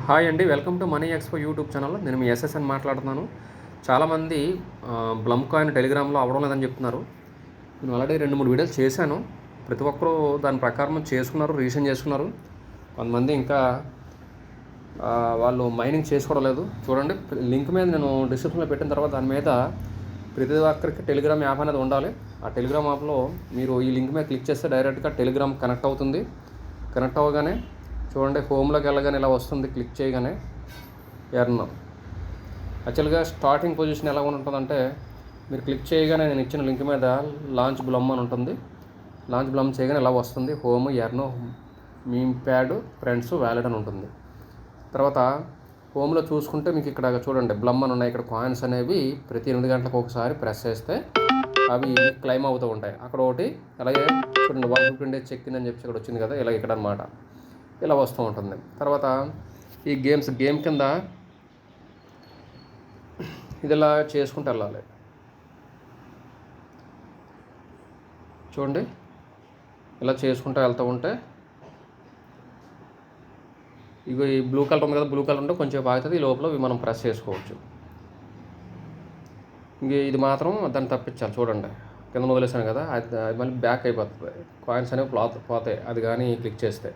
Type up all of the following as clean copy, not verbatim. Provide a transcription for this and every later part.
Hi అండి, welcome to money expo YouTube channel. నేను మీ SSN మాట్లాడుతున్నాను. చాలామంది బ్లమ్ కాయిన్ టెలిగ్రామ్లో అవ్వడం లేదని చెప్తున్నారు. నేను ఆల్రెడీ 2-3 వీడియోలు చేశాను. ప్రతి ఒక్కరూ దాని ప్రకారం చేసుకున్నారు, రీసెంట్ చేసుకున్నారు. కొంతమంది ఇంకా వాళ్ళు మైనింగ్ చేసుకోవడం లేదు. చూడండి, లింక్ మీద నేను డిస్క్రిప్షన్లో పెట్టిన తర్వాత దాని మీద ప్రతి ఒక్కరికి టెలిగ్రామ్ యాప్ అనేది ఉండాలి. ఆ టెలిగ్రామ్ యాప్లో మీరు ఈ లింక్ మీద క్లిక్ చేస్తే డైరెక్ట్గా టెలిగ్రామ్ కనెక్ట్ అవుతుంది. కనెక్ట్ అవ్వగానే చూడండి, హోమ్లోకి వెళ్ళగానే ఇలా వస్తుంది. క్లిక్ చేయగానే ఎర్న్. యాక్చువల్గా స్టార్టింగ్ పొజిషన్ ఎలా ఉంటుందంటే, మీరు క్లిక్ చేయగానే నేను ఇచ్చిన లింక్ మీద లాంచ్ బ్లమ్ అని ఉంటుంది. లాంచ్ బ్లమ్ చేయగానే ఇలా వస్తుంది. Home, earn, meme pad, friends, wallet అని ఉంటుంది. తర్వాత హోమ్లో చూసుకుంటే మీకు ఇక్కడ చూడండి బ్లమ్ అని ఉన్నాయి. ఇక్కడ కాయిన్స్ అనేవి ప్రతి 8 గంటలకు ఒకసారి ప్రెస్ చేస్తే అవి క్లైమ్ అవుతూ ఉంటాయి. అక్కడ ఒకటి అలాగే చూడండి 115 డేస్ చెక్ ఇన్ అని చెప్పి ఇక్కడ వచ్చింది కదా, ఇలా ఇక్కడ అనమాట ఇలా వస్తూ ఉంటుంది. తర్వాత ఈ గేమ్ కింద ఇది ఇలా చేసుకుంటూ వెళ్ళాలి. చూడండి, ఇలా చేసుకుంటూ వెళ్తూ ఉంటే ఇగో ఈ బ్లూ కలర్ ఉంది కదా, బ్లూ కలర్ ఉంటే కొంచెం ఆగుతుంది. ఈ లోపల మనం ప్రెస్ చేసుకోవచ్చు. ఇంక ఇది మాత్రం దాన్ని తప్పించాలి. చూడండి, కింద వదిలేసాను కదా, అది మళ్ళీ బ్యాక్ అయిపోతుంది. కాయిన్స్ అనేవి పోతాయి అది కానీ క్లిక్ చేస్తే.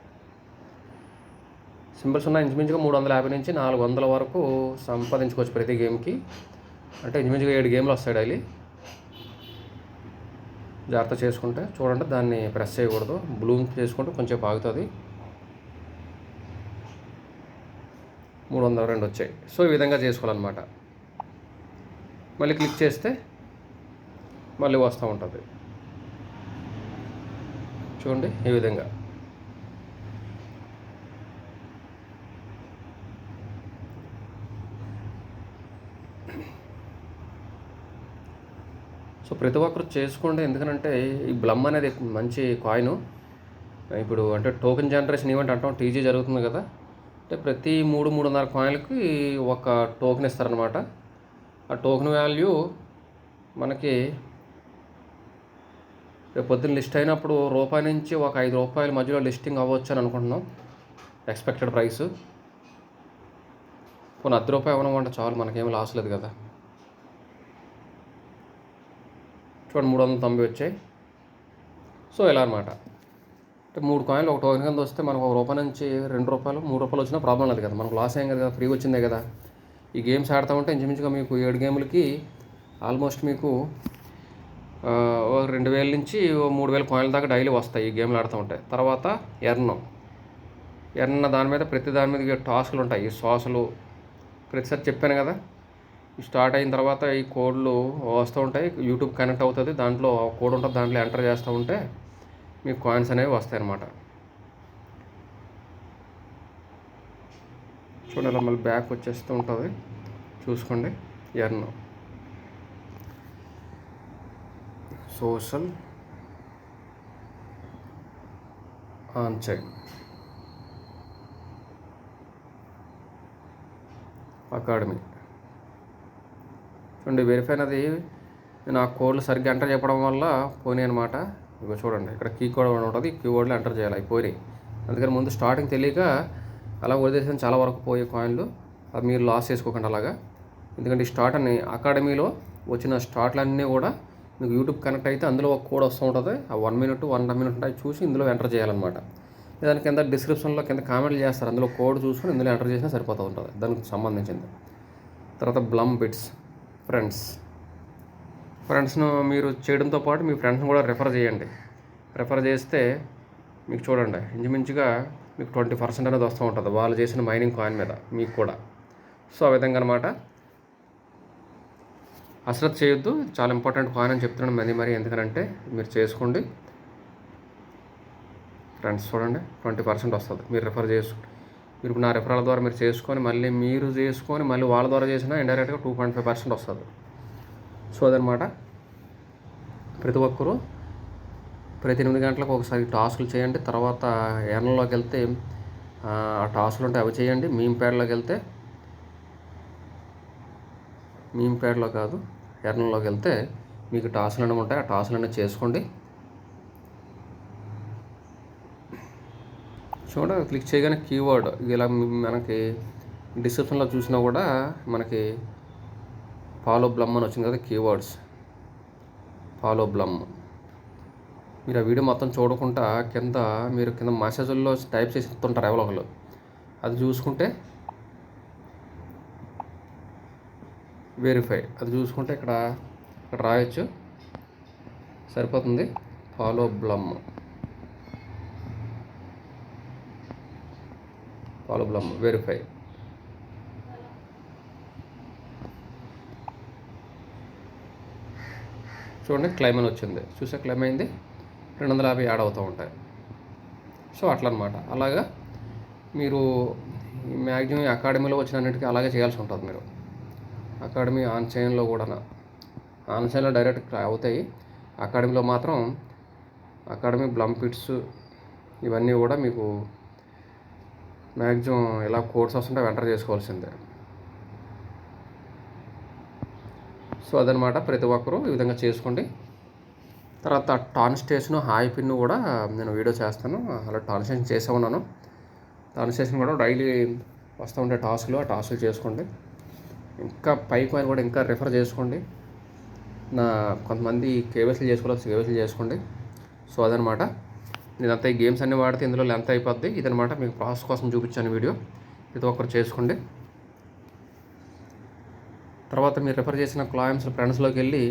సింబల్స్ ఉన్న ఇంచుమించుగా 350 నుంచి 400 వరకు సంపాదించుకోవచ్చు ప్రతి గేమ్కి. అంటే ఇంచుమించుగా 7 గేమ్లు వస్తాయి డైలీ. జాగ్రత్త చేసుకుంటే చూడండి, దాన్ని ప్రెస్ చేయకూడదు. బ్లూమ్ చేసుకుంటే కొంచెం ఆగుతుంది. 302 వచ్చాయి. సో ఈ విధంగా చేసుకోవాలన్నమాట. మళ్ళీ క్లిక్ చేస్తే మళ్ళీ వస్తూ ఉంటుంది. చూడండి ఈ విధంగా. సో ప్రతి ఒక్కరు చేసుకోండి. ఎందుకంటే ఈ బ్లమ్ అనేది మంచి కాయిన్. ఇప్పుడు అంటే టోకెన్ జనరేషన్ ఈవెంట్ అంటాం, టీజీ జరుగుతుంది కదా. అంటే ప్రతి 3-3.5 కాయిన్లకి ఒక టోకెన్ ఇస్తారనమాట. ఆ టోకెన్ వాల్యూ మనకి రేపు పొద్దున్న లిస్ట్ అయినప్పుడు రూపాయి నుంచి ఒక ₹5 మధ్యలో లిస్టింగ్ అవ్వచ్చు అని అనుకుంటున్నాం. ఎక్స్పెక్టెడ్ ప్రైస్ కొన్ని ₹10 ఇవ్వడం అంటే చాలు, మనకేమీ లాస్ లేదు కదా. చూడండి 390 వచ్చాయి. సో ఇలా అనమాట. అంటే 3 కాయిన్లు ఒక టోకెన్ కింద వస్తే మనకు ₹1 నుంచి ₹2, ₹3 వచ్చినా ప్రాబ్లం లేదు కదా, మనకు లాస్ ఏం కదా, ఫ్రీ వచ్చిందే కదా. ఈ గేమ్స్ ఆడుతూ ఉంటే ఇంచుమించుగా మీకు 7 గేములకి ఆల్మోస్ట్ మీకు 2,000 నుంచి 3,000 కాయిన్ల దాకా డైలీ వస్తాయి ఈ గేమ్లు ఆడుతూ ఉంటాయి. తర్వాత ఎర్న్ దాని మీద ప్రతి దాని మీద టాస్క్లు ఉంటాయి. ఈ శ్వాసలు ప్రతిసారి చెప్పాను కదా, స్టార్ట్ అయిన తర్వాత ఈ కోడ్లు వస్తూ ఉంటాయి. యూట్యూబ్ కనెక్ట్ అవుతుంది, దాంట్లో కోడ్ ఉంటుంది, దాంట్లో ఎంటర్ చేస్తూ ఉంటే మీకు కాయిన్స్ అనేవి వస్తాయి అన్నమాట. చూడండి, మళ్ళీ బ్యాక్ వచ్చేస్తూ ఉంటుంది. చూసుకోండి, earn social on chain academy. చూడండి, వెరిఫై అనేది నేను ఆ కోడ్లు సరిగ్గా ఎంటర్ చెప్పడం వల్ల పోయినాయి అనమాట. ఇక చూడండి, ఇక్కడ కీ కోడ్ ఉంటుంది, కీ కోడ్లు ఎంటర్ చేయాలి, అవి పోయినాయి. అందుకని ముందు స్టార్టింగ్ తెలియక అలా వదిలేసిన చాలా వరకు పోయే కాయిన్లు. అది మీరు లాస్ చేసుకోకండి అలాగా. ఎందుకంటే ఈ స్టార్ట్ అని అకాడమీలో వచ్చిన స్టార్ట్లన్నీ కూడా మీకు యూట్యూబ్ కనెక్ట్ అయితే అందులో ఒక కోడ్ వస్తూ ఉంటుంది. ఆ 1 మినిట్ 1.5 మినిట్ ఉంటాయి, చూసి ఇందులో ఎంటర్ చేయాలన్నమాట. దాని కింద డిస్క్రిప్షన్లో కింద కామెంట్లు చేస్తారు, అందులో కోడ్ చూసుకొని ఇందులో ఎంటర్ చేసినా సరిపోతూ ఉంటుంది దానికి సంబంధించింది. తర్వాత బ్లమ్ బిట్స్ ఫ్రెండ్స్ను మీరు చేయడంతో పాటు మీ ఫ్రెండ్స్ని కూడా రెఫర్ చేయండి. రెఫర్ చేస్తే మీకు చూడండి ఇంచుమించుగా మీకు 20% అనేది వస్తూ ఉంటుంది వాళ్ళు చేసిన మైనింగ్ కాయిన్ మీద మీకు కూడా. సో ఆ విధంగా అనమాట. అశ్రద్ధ చేయొద్దు, చాలా ఇంపార్టెంట్ కాయిన్ అని చెప్తున్నాను మరి. ఎందుకంటే మీరు చేసుకోండి ఫ్రెండ్స్. చూడండి 20% వస్తుంది మీరు రెఫర్ మీరు నా రెఫరల్ ద్వారా మీరు చేసుకొని మళ్ళీ వాళ్ళ ద్వారా చేసినా ఇండైరెక్ట్గా 2.5% వస్తుంది. సో అదనమాట. ప్రతి ఒక్కరూ ప్రతి 8 గంటలకు ఒకసారి టాస్కులు చేయండి. తర్వాత ఎర్న్లోకి వెళ్తే ఆ టాస్కులు ఉంటాయి, అవి చేయండి. మీమ్ ప్యాడ్లోకి వెళ్తే ఎర్న్లోకి వెళ్తే మీకు టాస్కులు అనేవి ఉంటాయి, ఆ టాస్కులు అనేవి చేసుకోండి. చూడండి, క్లిక్ చేయగానే కీవర్డ్ ఇలా మనకి డిస్క్రిప్షన్లో చూసినా కూడా మనకి ఫాలో బ్లమ్ అని వచ్చింది కదా, కీవర్డ్స్ ఫాలో బ్లమ్. మీరు ఆ వీడియో మొత్తం చూడకుండా మీరు కింద మెసేజ్ల్లో టైప్ చేసి ఇస్తుంటారు ఎవరో ఒకరు, అది చూసుకుంటే వెరిఫై, అది చూసుకుంటే ఇక్కడ రాయొచ్చు, సరిపోతుంది. Follow Blum verify. చూడండి క్లైమ్ అని వచ్చింది, చూసే క్లైమ్ అయింది, 250 యాడ్ అవుతూ ఉంటాయి. సో అట్లా అనమాట. అలాగా మీరు మ్యాక్సిమం అకాడమీలో వచ్చిన అన్నిటికీ అలాగే చేయాల్సి ఉంటుంది. మీరు అకాడమీ ఆన్ చైన్లో కూడా, ఆన్ చైన్లో డైరెక్ట్ అవుతాయి, అకాడమీలో మాత్రం అకాడమీ బ్లమ్ పిట్స్ ఇవన్నీ కూడా మీకు మ్యాక్సిమం ఇలా కోర్స్ వస్తుంటే ఎంటర్ చేసుకోవాల్సిందే. సో అదనమాట, ప్రతి ఒక్కరూ ఈ విధంగా చేసుకోండి. తర్వాత టాన్స్టేషన్ హాయ్ పిన్ కూడా నేను వీడియో చేస్తాను, అలా టాన్స్టేషన్ చేసే ఉన్నాను. టాన్స్టేషన్ కూడా డైలీ వస్తూ ఉండే టాస్క్లు, ఆ టాస్క్లు చేసుకోండి. ఇంకా పైకి కూడా ఇంకా రిఫర్ చేసుకోండి. కొంతమంది కేవైసీలు చేసుకోవాలి, కేవైసీలు చేసుకోండి. సో అదనమాట, నేనంతా ఈ గేమ్స్ అన్నీ వాడితే ఇందులో లెంత్ అయిపోద్ది. ఇదనమాట మీకు ప్రాసెస్ కోసం చూపించాను వీడియో, ప్రతి ఒక్కరు చేసుకోండి. తర్వాత మీరు రిఫర్ చేసిన క్లయింట్స్ ఫ్రెండ్స్లోకి వెళ్ళి,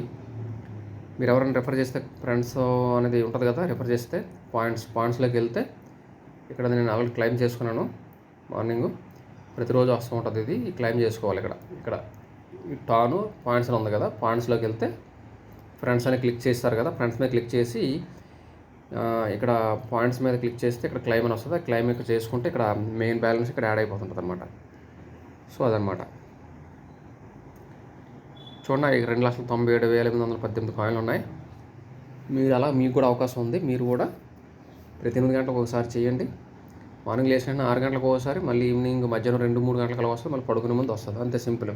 మీరు ఎవరైనా రిఫర్ చేస్తే ఫ్రెండ్స్ అనేది ఉంటుంది కదా, రిఫర్ చేస్తే పాయింట్స్లోకి వెళ్తే ఇక్కడ నేను ఆల్రెడీ క్లైమ్ చేసుకున్నాను. మార్నింగ్ ప్రతిరోజు వస్తూ ఉంటుంది, ఇది క్లైమ్ చేసుకోవాలి. ఇక్కడ ఈ పాయింట్స్ అని ఉంది కదా, పాయింట్స్లోకి వెళ్తే ఫ్రెండ్స్ అని క్లిక్ చేస్తారు కదా, ఫ్రెండ్స్ మీద క్లిక్ చేసి ఇక్కడ పాయింట్స్ మీద క్లిక్ చేస్తే ఇక్కడ క్లైమ్ అని వస్తుంది. ఆ క్లైమ్ ఇక్కడ చేసుకుంటే ఇక్కడ మెయిన్ బ్యాలెన్స్ ఇక్కడ యాడ్ అయిపోతుంటుంది అనమాట. సో అదనమాట. చూడండి, 2,97,818 కాయిన్లు ఉన్నాయి. మీరు అలా మీకు కూడా అవకాశం ఉంది. మీరు కూడా ప్రతి 8 గంటలకు ఒకసారి చేయండి. మార్నింగ్ లేచిన 6 గంటలకు ఒకసారి, మళ్ళీ ఈవినింగ్ మధ్యాహ్నం 2-3 గంటలకు అలా వస్తుంది, మళ్ళీ పడుకునే ముందు వస్తుంది. అంతే సింపుల్.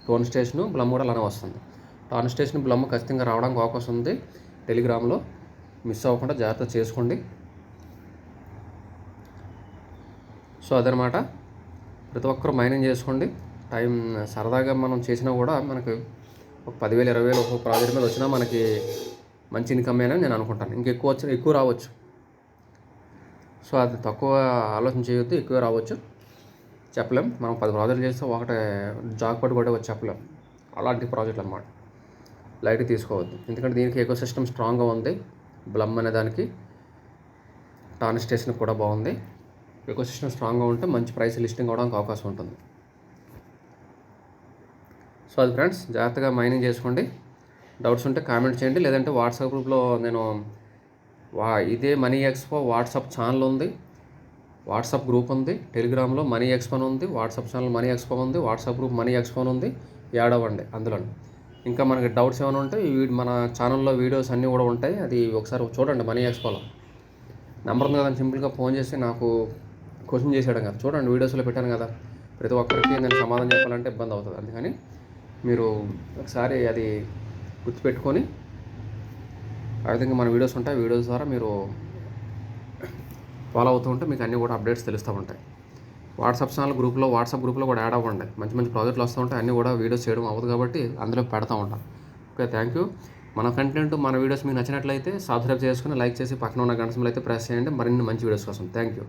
టాన్స్టేషన్ బ్లమ్ కూడా అలానే వస్తుంది. టాన్స్టేషన్ బ్లమ్ ఖచ్చితంగా రావడానికి అవకాశం ఉంది. టెలిగ్రామ్లో మిస్ అవ్వకుండా జాగ్రత్త చేసుకోండి. సో అదనమాట, ప్రతి ఒక్కరు మైనింగ్ చేసుకోండి. టైం సరదాగా మనం చేసినా కూడా మనకు ఒక 10,000 20,000 ఒక ప్రాజెక్ట్ మీద వచ్చినా మనకి మంచి ఇన్కమ్ అని నేను అనుకుంటాను. ఇంకెక్కువ వచ్చినా ఎక్కువ రావచ్చు. సో అది తక్కువ ఆలోచన చేయొద్దు, ఎక్కువ రావచ్చు, చెప్పలేం. మనం 10 ప్రాజెక్టులు చేస్తే ఒకటే జాక్పాట్ కూడా వచ్చి చెప్పలేం. అలాంటి ప్రాజెక్టులు అన్నమాట, లైట్ తీసుకోవద్దు. ఎందుకంటే దీనికి ఎకో సిస్టమ్ స్ట్రాంగ్గా ఉంది. బ్లమ్ అనే దానికి టాన్స్టేషన్ కూడా బాగుంది. ఎకో సిస్టమ్ స్ట్రాంగ్గా ఉంటే మంచి ప్రైస్ లిస్టింగ్ అవడానికి అవకాశం ఉంటుంది. సో అది ఫ్రెండ్స్, జాగ్రత్తగా మైనింగ్ చేసుకోండి. డౌట్స్ ఉంటే కామెంట్ చేయండి, లేదంటే వాట్సాప్ గ్రూప్లో నేను ఇదే మనీ ఎక్స్పో వాట్సాప్ ఛానల్ ఉంది, వాట్సాప్ గ్రూప్ ఉంది, టెలిగ్రామ్లో మనీ ఎక్స్పో ఉంది, వాట్సాప్ ఛానల్ మనీ ఎక్స్పో ఉంది, వాట్సాప్ గ్రూప్ మనీ ఎక్స్పో ఉంది. యాడ్ అవ్వండి అందులో. ఇంకా మనకి డౌట్స్ ఏమైనా ఉంటే మన ఛానల్లో వీడియోస్ అన్నీ కూడా ఉంటాయి, అది ఒకసారి చూడండి. మనీ ఎక్స్పోలో నెంబర్ ఉంది కదా, సింపుల్గా ఫోన్ చేసి నాకు క్వశ్చన్ చేసాడు కదా, చూడండి వీడియోస్లో పెట్టాను కదా. ప్రతి ఒక్కరికి నేను సమాధానం చెప్పాలంటే ఇబ్బంది అవుతుంది. అందుకని మీరు ఒకసారి అది గుర్తుపెట్టుకొని ఆ విధంగా మన వీడియోస్ ఉంటాయి, వీడియోస్ ద్వారా మీరు ఫాలో అవుతూ ఉంటే మీకు అన్నీ కూడా అప్డేట్స్ తెలుస్తూ ఉంటాయి. వాట్సాప్ గ్రూప్లో కూడా యాడ్ అవ్వండి. మంచి మంచి ప్రాజెక్టులు వస్తూ ఉంటాయి, అన్నీ కూడా వీడియోస్ చేయడం అవ్వదు కాబట్టి అందులో పెడతా ఉంటాను. Okay, thank you. మన కంటెంట్, మన వీడియోస్ మీకు నచ్చినట్లయితే సబ్స్క్రైబ్ చేసుకుని లైక్ చేసి పక్కన ఉన్న గంట సింబల్ అయితే ప్రెస్ చేయండి మరిన్ని మంచి వీడియోస్ కోసం. Thank you.